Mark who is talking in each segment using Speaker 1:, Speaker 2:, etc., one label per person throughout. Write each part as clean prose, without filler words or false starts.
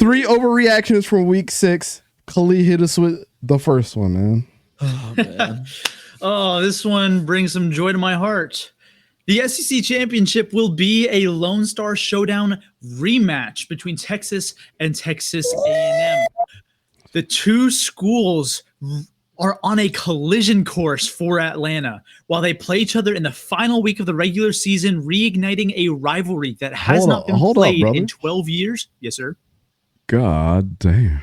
Speaker 1: 3 overreactions from week 6. Khalid hit us with the first one, man.
Speaker 2: Oh, man.
Speaker 3: Oh, this one brings some joy to my heart. The SEC Championship will be a Lone Star Showdown rematch between Texas and Texas A&M. The two schools are on a collision course for Atlanta while they play each other in the final week of the regular season, reigniting a rivalry that has not been played in 12 years. Yes, sir.
Speaker 1: God damn.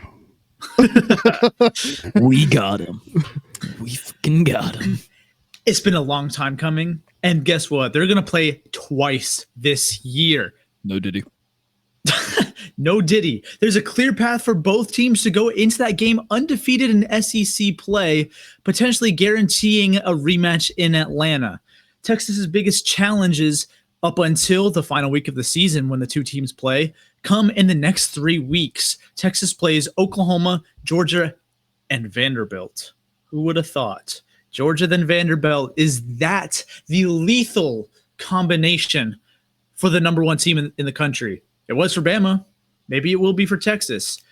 Speaker 2: We got him. We fucking got him.
Speaker 3: It's been a long time coming. And guess what? They're going to play twice this year.
Speaker 2: No diddy.
Speaker 3: No diddy. There's a clear path for both teams to go into that game undefeated in SEC play, potentially guaranteeing a rematch in Atlanta. Texas's biggest challenges up until the final week of the season when the two teams play come in the next 3 weeks. Texas plays Oklahoma, Georgia, and Vanderbilt. Who would have thought? Georgia then Vanderbilt. Is that the lethal combination for the number one team in the country? It was for Bama. Maybe it will be for Texas.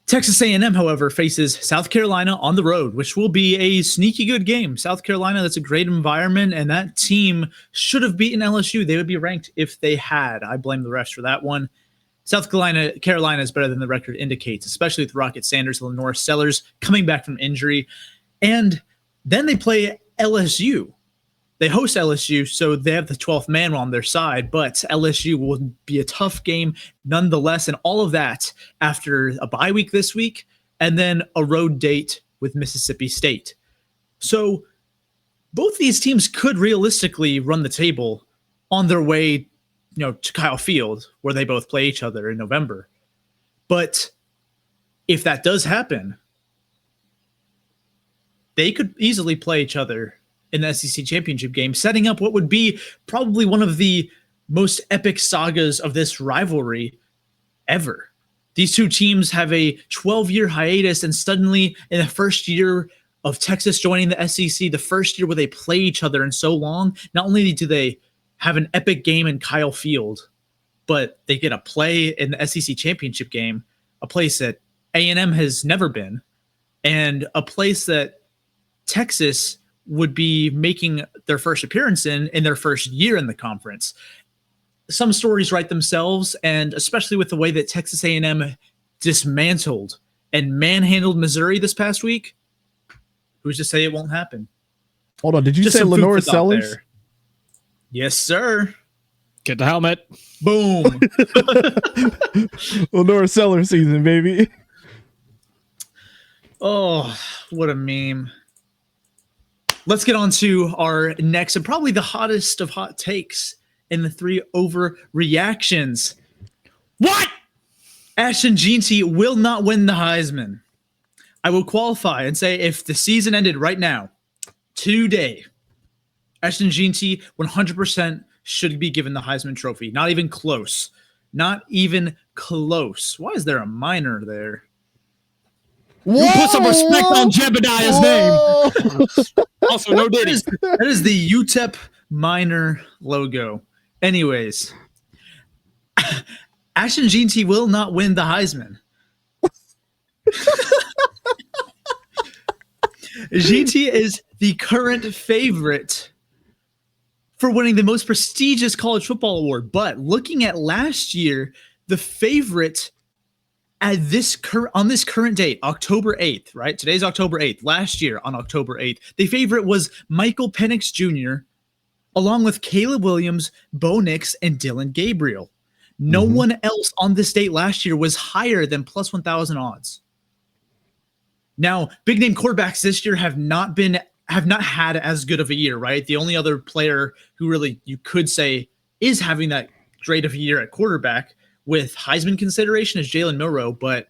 Speaker 3: Texas A&M, however, faces South Carolina on the road, which will be a sneaky good game. South Carolina, that's a great environment, and that team should have beaten LSU. They would be ranked if they had. I blame the refs for that one. South Carolina is better than the record indicates, especially with Rocket Sanders and Lenore Sellers coming back from injury. And then they play LSU. They host LSU, so they have the 12th man on their side, but LSU will be a tough game nonetheless, and all of that after a bye week this week and then a road date with Mississippi State. So both these teams could realistically run the table on their way, to Kyle Field, where they both play each other in November. But if that does happen, they could easily play each other in the SEC championship game, setting up what would be probably one of the most epic sagas of this rivalry ever. These two teams have a 12-year hiatus, and suddenly in the first year of Texas joining the SEC, the first year where they play each other in so long, not only do they have an epic game in Kyle Field, but they get a play in the SEC championship game, a place that A&M has never been, and a place that Texas would be making their first appearance in their first year in the conference. Some stories write themselves, and especially with the way that Texas A&M dismantled and manhandled Missouri this past week, who's to say it won't happen?
Speaker 1: Hold on, did you say Lenore Sellers?
Speaker 3: Yes, sir.
Speaker 2: Get the helmet.
Speaker 3: Boom.
Speaker 1: Lenore Sellers season, baby.
Speaker 3: Oh, what a meme. Let's get on to our next and probably the hottest of hot takes in the 3 overreactions.
Speaker 2: What?
Speaker 3: Ashton Jeanty will not win the Heisman. I will qualify and say if the season ended right now, today, Ashton Jeanty 100% should be given the Heisman Trophy. Not even close. Not even close. Why is there a minor there?
Speaker 2: You put some respect on Jebediah's name. Also, no diddy.
Speaker 3: That is the UTEP minor logo. Anyways, Ashton Jeanty will not win the Heisman. Jeanty is the current favorite for winning the most prestigious college football award. But looking at last year, the favorite at on this current date, October 8th, right? Today's October 8th. Last year on October 8th, the favorite was Michael Penix Jr., along with Caleb Williams, Bo Nix, and Dylan Gabriel. No one else on this date last year was higher than plus 1,000 odds. Now, big name quarterbacks this year have not had as good of a year, right? The only other player who really you could say is having that great of a year at quarterback with Heisman consideration is Jalen Milroe, but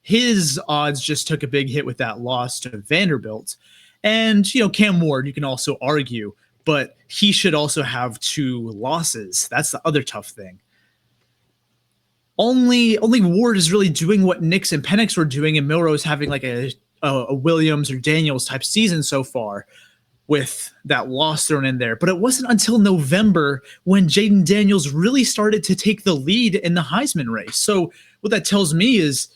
Speaker 3: his odds just took a big hit with that loss to Vanderbilt. And, Cam Ward, you can also argue, but he should also have 2 losses. That's the other tough thing. Only Ward is really doing what Nix and Penix were doing, and Milroe is having like a Williams or Daniels type season so far. with that loss thrown in there. But it wasn't until November when Jaden Daniels really started to take the lead in the Heisman race. So what that tells me is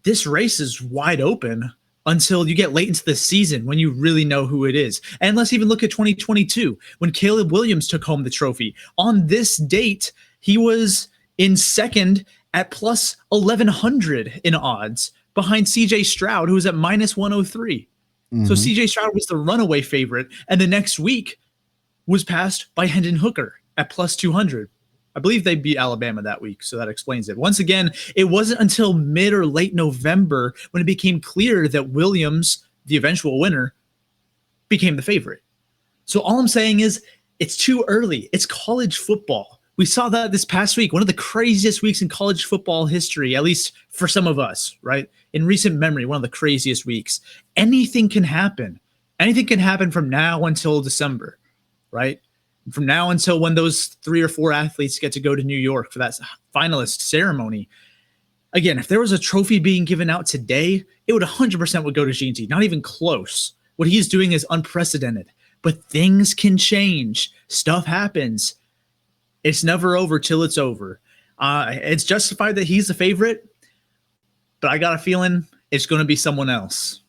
Speaker 3: this race is wide open until you get late into the season when you really know who it is. And let's even look at 2022 when Caleb Williams took home the trophy. On this date, he was in second at plus 1,100 in odds behind CJ Stroud, who was at minus 103. So CJ Stroud was the runaway favorite, and the next week was passed by Hendon Hooker at plus 200. I believe they beat Alabama that week, so that explains it. Once again, it wasn't until mid or late November when it became clear that Williams, the eventual winner, became the favorite. So all I'm saying is it's too early. It's college football. We saw that this past week, one of the craziest weeks in college football history, at least for some of us, right? In recent memory, one of the craziest weeks. Anything can happen. Anything can happen from now until December, right? From now until when those 3 or 4 athletes get to go to New York for that finalist ceremony. Again, if there was a trophy being given out today, it would 100% would go to J&T, not even close. What he's doing is unprecedented, but things can change. Stuff happens. It's never over till it's over. It's justified that he's the favorite, but I got a feeling it's going to be someone else.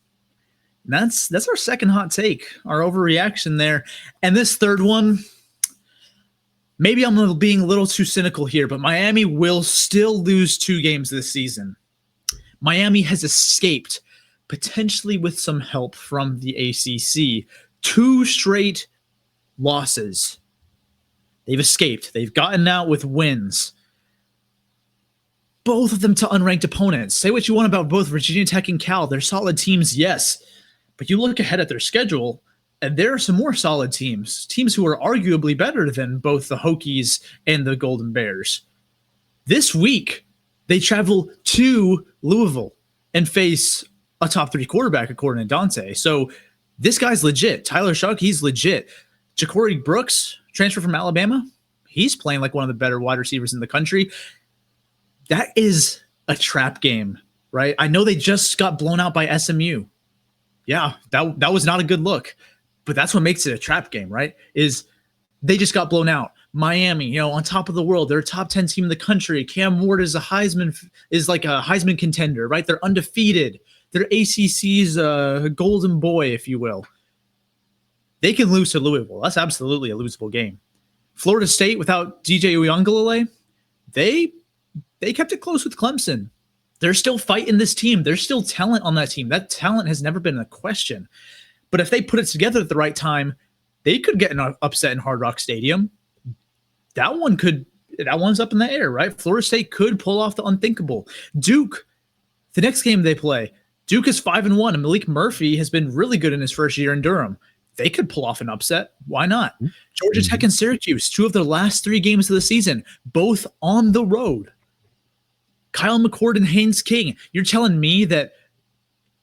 Speaker 3: And that's our second hot take, our overreaction there. And this third one, maybe I'm being a little too cynical here, but Miami will still lose 2 games this season. Miami has escaped, potentially with some help from the ACC, 2 straight losses. They've escaped. They've gotten out with wins. Both of them to unranked opponents. Say what you want about both Virginia Tech and Cal. They're solid teams, yes. But you look ahead at their schedule, and there are some more solid teams. Teams who are arguably better than both the Hokies and the Golden Bears. This week, they travel to Louisville and face a top 3 quarterback, according to Dante. So this guy's legit. Tyler Shuck, he's legit. Ja'Cory Brooks, transfer from Alabama, he's playing like one of the better wide receivers in the country. That is a trap game, right? I know they just got blown out by SMU. Yeah, that was not a good look, but that's what makes it a trap game, right? Is they just got blown out. Miami, on top of the world, they're a top 10 team in the country. Cam Ward is like a Heisman contender, right? They're undefeated. They're ACC's golden boy, if you will. They can lose to Louisville. That's absolutely a losable game. Florida State without DJ Uiagalelei, they kept it close with Clemson. They're still fighting this team. There's still talent on that team. That talent has never been a question. But if they put it together at the right time, they could get an upset in Hard Rock Stadium. That one's up in the air, right? Florida State could pull off the unthinkable. Duke, the next game they play, Duke is 5-1, and Malik Murphy has been really good in his first year in Durham. They could pull off an upset. Why not? Georgia Tech and Syracuse, 2 of their last 3 games of the season, both on the road. Kyle McCord and Haynes King. You're telling me that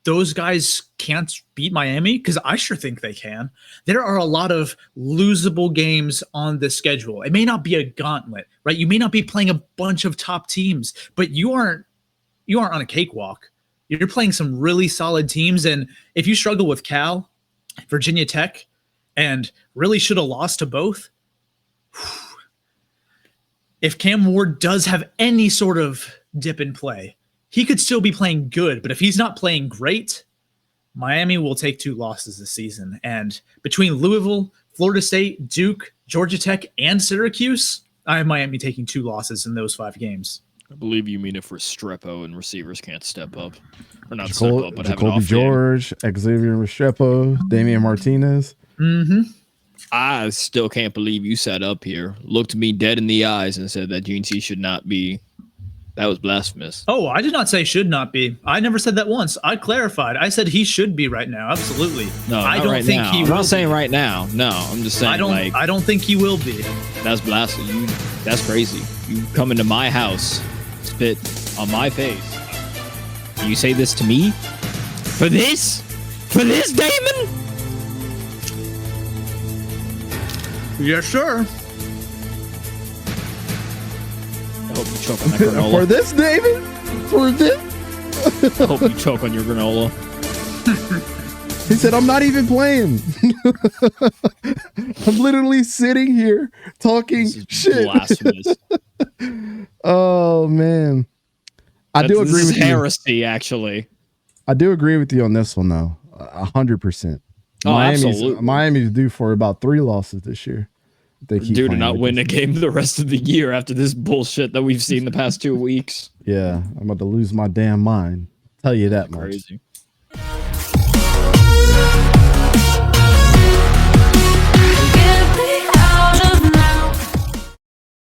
Speaker 3: those guys can't beat Miami? Because I sure think they can. There are a lot of losable games on the schedule. It may not be a gauntlet, right? You may not be playing a bunch of top teams, but you aren't on a cakewalk. You're playing some really solid teams, and if you struggle with Cal, Virginia Tech, and really should have lost to both, if Cam Ward does have any sort of dip in play, he could still be playing good. But if he's not playing great, Miami will take 2 losses this season. And between Louisville, Florida State, Duke, Georgia Tech, and Syracuse, I have Miami taking 2 losses in those 5 games.
Speaker 2: I believe you mean if Restrepo and receivers can't step up. Or not step up, but have an
Speaker 1: Jacoby
Speaker 2: off
Speaker 1: George, Xavier Restrepo, Damian Martinez.
Speaker 2: I still can't believe you sat up here, looked me dead in the eyes, and said that G&T should not be. That was blasphemous.
Speaker 3: Oh, I did not say should not be. I never said that once. I clarified. I said he should be right now. Absolutely.
Speaker 2: No,
Speaker 3: I don't
Speaker 2: right
Speaker 3: think
Speaker 2: now.
Speaker 3: he
Speaker 2: I'm
Speaker 3: will
Speaker 2: not saying
Speaker 3: be.
Speaker 2: right now. No, I'm just saying
Speaker 3: I don't think he will be.
Speaker 2: That's blasphemy. That's crazy. You come into my house, spit on my face, and you say this to me? For this? For this, Damon?
Speaker 3: Yes, sir.
Speaker 2: I hope you choke on that granola.
Speaker 1: For this, David? For this?
Speaker 2: I hope you choke on your granola.
Speaker 1: He said, I'm not even playing. I'm literally sitting here talking
Speaker 2: This is
Speaker 1: shit.
Speaker 2: blasphemous.
Speaker 1: Oh man. I do agree with you.
Speaker 2: Heresy, actually.
Speaker 1: I do agree with you on this one though. 100%.
Speaker 2: Oh, absolutely.
Speaker 1: Miami's due for about 3 losses this year. They keep
Speaker 2: Due to
Speaker 1: playing
Speaker 2: not
Speaker 1: like
Speaker 2: win
Speaker 1: this.
Speaker 2: a game the rest of the year after this bullshit that we've seen the past 2 weeks.
Speaker 1: Yeah, I'm about to lose my damn mind. Tell you that much.
Speaker 2: Crazy.